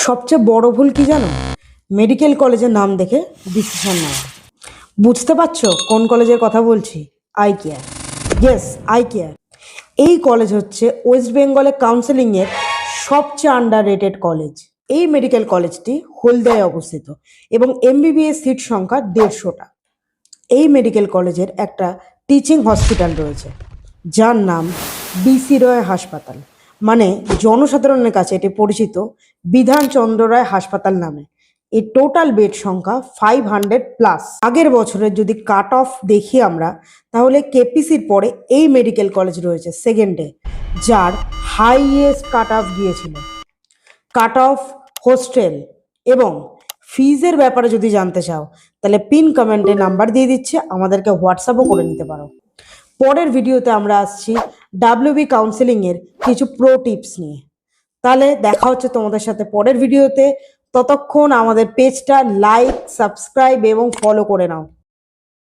সবচেয়ে বড় ভুল কি জানো? মেডিকেল কলেজের নাম দেখে ডিসিশন নেওয়া। বুঝতে পারছো কোন কলেজের কথা বলছি? Eye care. Yes, eye care. এই কলেজ হচ্ছে ওয়েস্ট বেঙ্গলের কাউন্সেলিংয়ের সবচেয়ে আন্ডার রেটেড কলেজ। এই মেডিকেল কলেজটি হলদিয়ায় অবস্থিত এবং এমবিবিএস সিট সংখ্যা 150টা। এই মেডিকেল কলেজের একটা টিচিং হসপিটাল রয়েছে যার নাম বিসি রয় হাসপাতাল, মানে জনসাধারণের কাছে এটি পরিচিত বিধানচন্দ্র রায় হাসপাতাল নামে। এই টোটাল বেড সংখ্যা 500+। আগের বছরের যদি কাট অফ দেখি আমরা, তাহলে কেপিসির পরে এই মেডিকেল কলেজ রয়েছে সেকেন্ডে, যার হাইয়েস্ট কাট অফ গিয়েছিল। কাট অফ, হোস্টেল এবং ফিজের ব্যাপারে যদি জানতে চাও, তাহলে পিন কমেন্টে নাম্বার দিয়ে দিচ্ছে, আমাদেরকে হোয়াটসঅ্যাপও করে নিতে পারো। পরের ভিডিওতে আমরা আসছি ডাব্লিউবি কাউন্সেলিংয়ের কিছু প্রো টিপস নিয়ে। তাহলে দেখা হচ্ছে তোমাদের সাথে পরের ভিডিওতে। ততক্ষণ আমাদের পেজটা লাইক, সাবস্ক্রাইব এবং ফলো করে নাও।